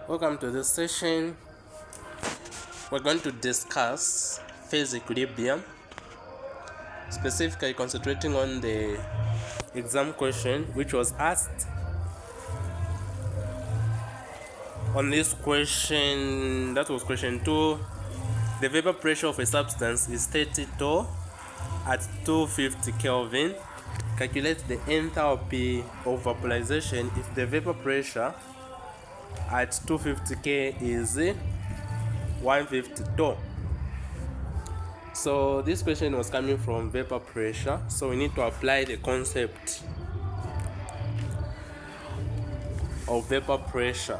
Welcome to this session. We're going to discuss phase equilibrium, specifically concentrating on the exam question which was asked. On this question, that was question 2, the vapor pressure of a substance is 32 at 250 Kelvin. Calculate the enthalpy of vaporization if the vapor pressure at 250 K is 152. So this question was coming from vapor pressure, so we need to apply the concept of vapor pressure.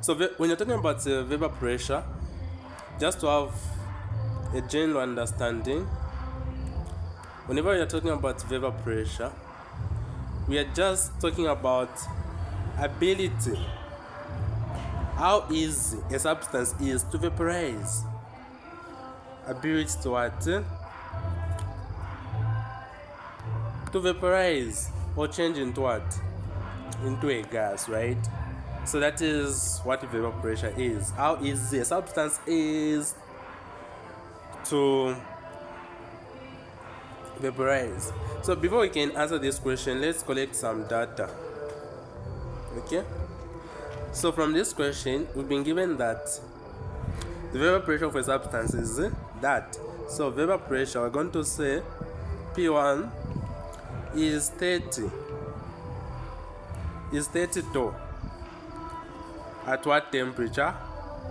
So when you're talking about vapor pressure, just to have a general understanding, whenever you're talking about vapor pressure, we are just talking about ability, how easy a substance is to vaporize. Ability to what? To vaporize or change into what? Into a gas, right? So that is what vapor pressure is. How easy a substance is to vaporize. So before we can answer this question, let's collect some data. Okay? So from this question, we've been given that the vapor pressure of a substance is that. So vapor pressure, we're going to say P1 is 32 at what temperature?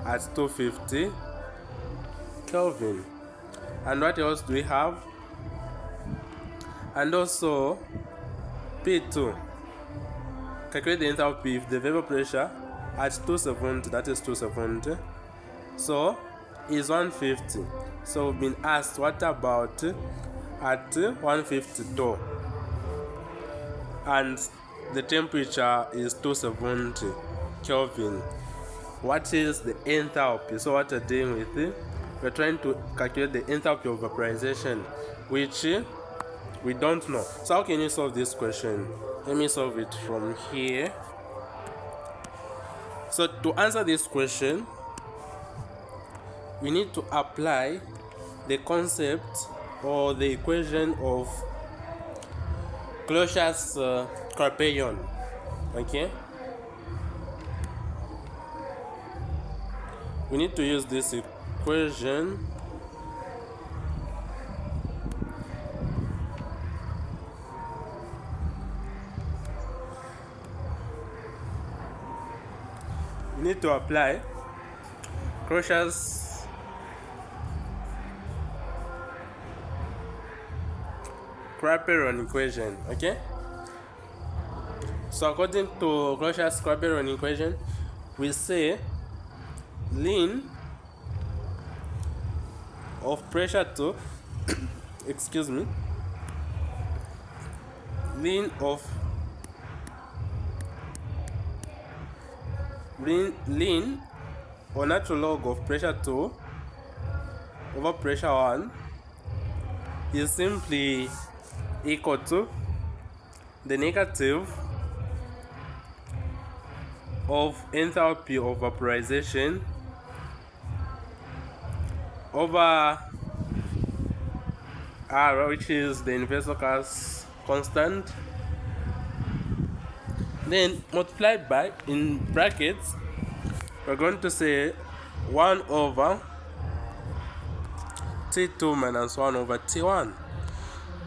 At 250 Kelvin. And what else do we have? And also P2, calculate the enthalpy if the vapor pressure at 270, that is 270, so is 150. So we've been asked, what about at 152 and the temperature is 270 Kelvin? What is the enthalpy? So what we're doing with it, we're trying to calculate the enthalpy of vaporization, which we don't know. So how can you solve this question? Let me solve it from here. So to answer this question, we need to apply the concept or the equation of Clausius-Clapeyron. Okay? We need to use this equation. We need to apply Clausius-Clapeyron equation. Okay? So according to Clausius-Clapeyron equation, we say ln of pressure to ln of ln or natural log of pressure 2 over pressure 1 is simply equal to the negative of enthalpy of vaporization over R, which is the universal gas constant, then multiplied by, in brackets, we're going to say 1 over T2 minus 1 over T1.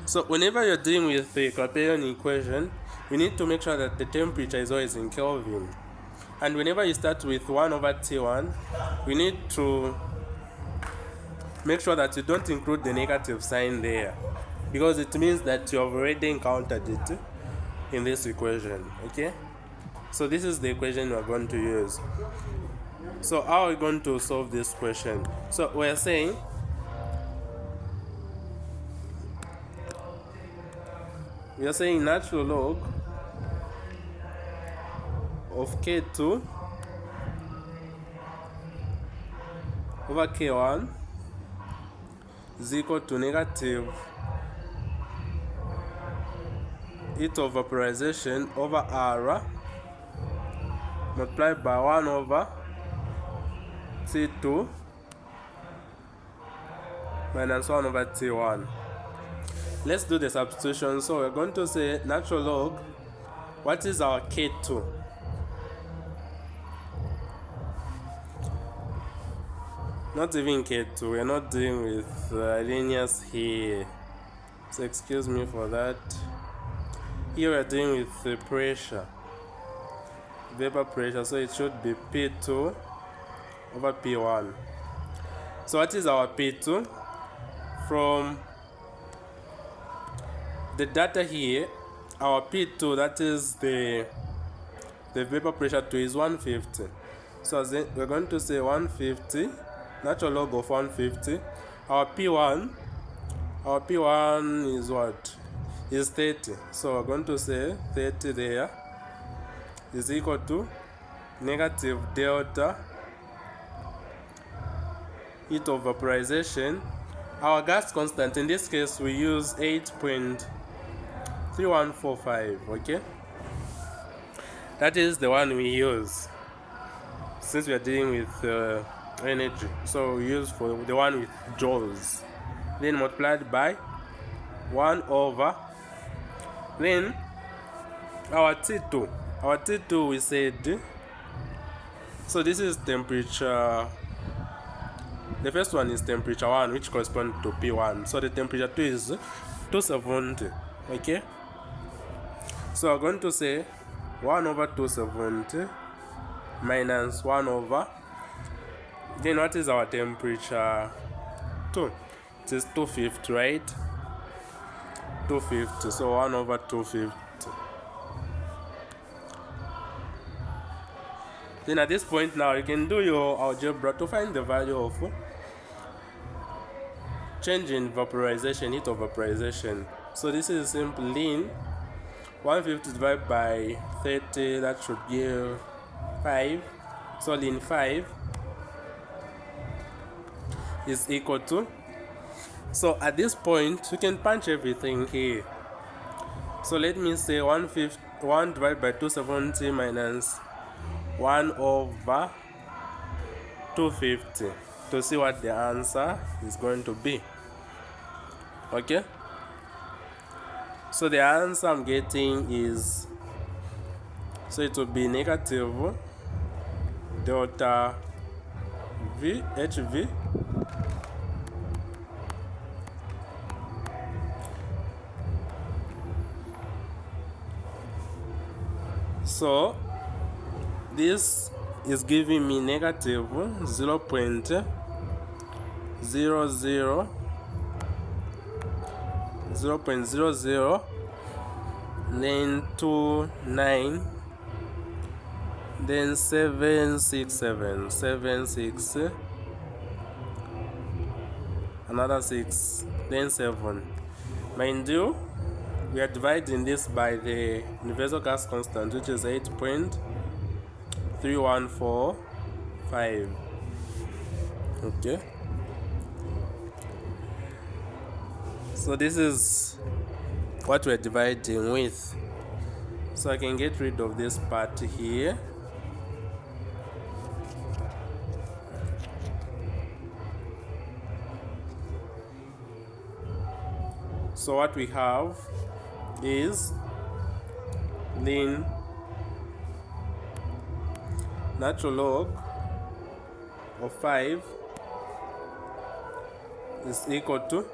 So whenever you're dealing with the Claperyon equation, we need to make sure that the temperature is always in Kelvin. And whenever you start with 1 over T1, we need to make sure that you don't include the negative sign there, because it means that you have already encountered it in this equation. Okay? So this is the equation we're going to use. So how are we going to solve this question? So we're saying natural log of K2 over K1 is equal to negative heat of vaporization over R multiplied by 1 over T2 minus 1 over T1. Let's do the substitution. So we're going to say natural log, what is our K2? Not even K2, we're not dealing with linears here, so excuse me for that. Here we're dealing with the pressure, vapor pressure, so it should be P2 over P1. So what is our P2? From the data here, our P2, that is the vapor pressure 2, is 150. So then we're going to say 150, natural log of 150. Our P1 is what? Is 30. So we're going to say 30 there is equal to negative delta heat of vaporization. Our gas constant, in this case we use 8.3145, okay? That is the one we use since we are dealing with energy. So we use for the one with joules. Then multiplied by 1 over. Then our T2 we said, so this is temperature. The first one is temperature 1, which corresponds to P1. So the temperature 2 is 270. Okay? So we're going to say 1 over 270 minus 1 over. Then what is our temperature 2? It is 250, right? 250. So 1 over 250. Then at this point now, you can do your algebra to find the value of change in vaporization, heat of vaporization. So this is simple ln 150 divided by 30, that should give 5. So ln 5 is equal to, so at this point you can punch everything here. So let me say 1 divided by 270 minus 1 over 250 to see what the answer is going to be. Okay, so the answer I'm getting is, so it will be negative delta V HV so this is giving me negative 0.00 then 29 then 767 another 6 then 7. Mind you, we are dividing this by the universal gas constant, which is 8.3145. okay, so this is what we're dividing with. So I can get rid of this part here. So what we have is ln natural log of 5 is equal to,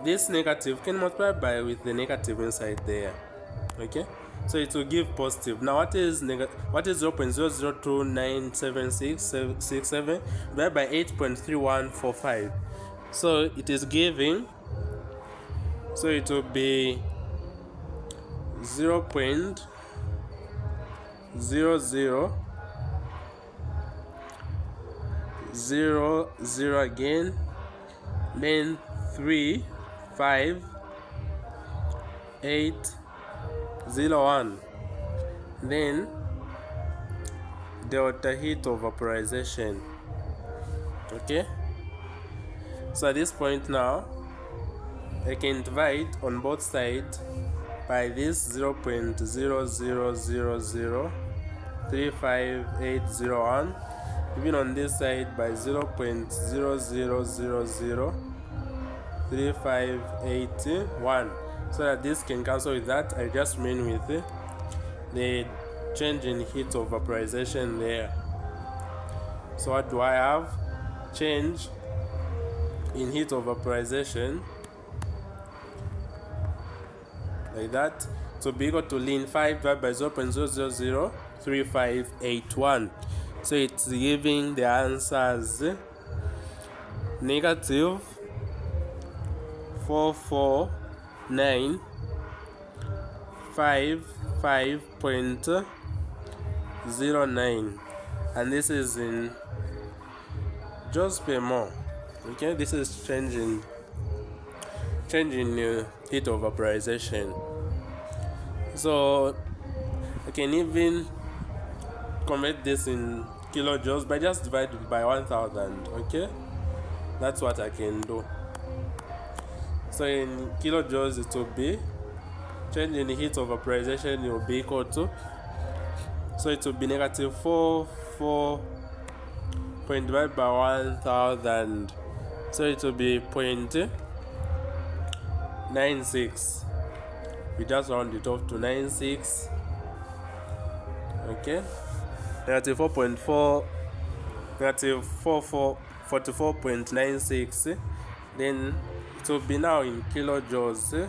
this negative can multiply by with the negative inside there. Okay, so it will give positive. Now what is 0.00297667 divided by 8.3145? So it is giving, so it will be 0.0000 again, then 35801, then delta heat of vaporization. Okay, so at this point now I can divide on both sides by this 0.0000 35801, even on this side by 0.00003581, so that this can cancel with that. I just mean with the change in heat of vaporization there. So what do I have? Change in heat of vaporization, like that, to be equal to ln 5 divided by 0.0003581. So it's giving the answers negative 44955.09, and this is in joules per mole. Okay, this is changing heat of vaporization. So I can even convert this in kilojoules by just dividing by 1000. Okay, that's what I can do. So in kilojoules it will be change in heat of vaporization will be equal to, so it will be negative 4 point divided by 1000, so it will be 0.96. We just round it off to 96. Okay, negative 44.96. Then it will be now in kilojoules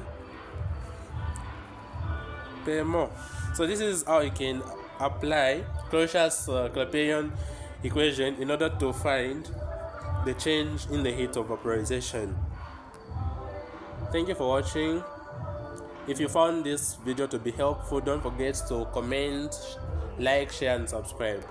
per mole. So this is how you can apply Clausius-Clapeyron equation in order to find the change in the heat of vaporization. Thank you for watching. If you found this video to be helpful, don't forget to comment, like, share and subscribe.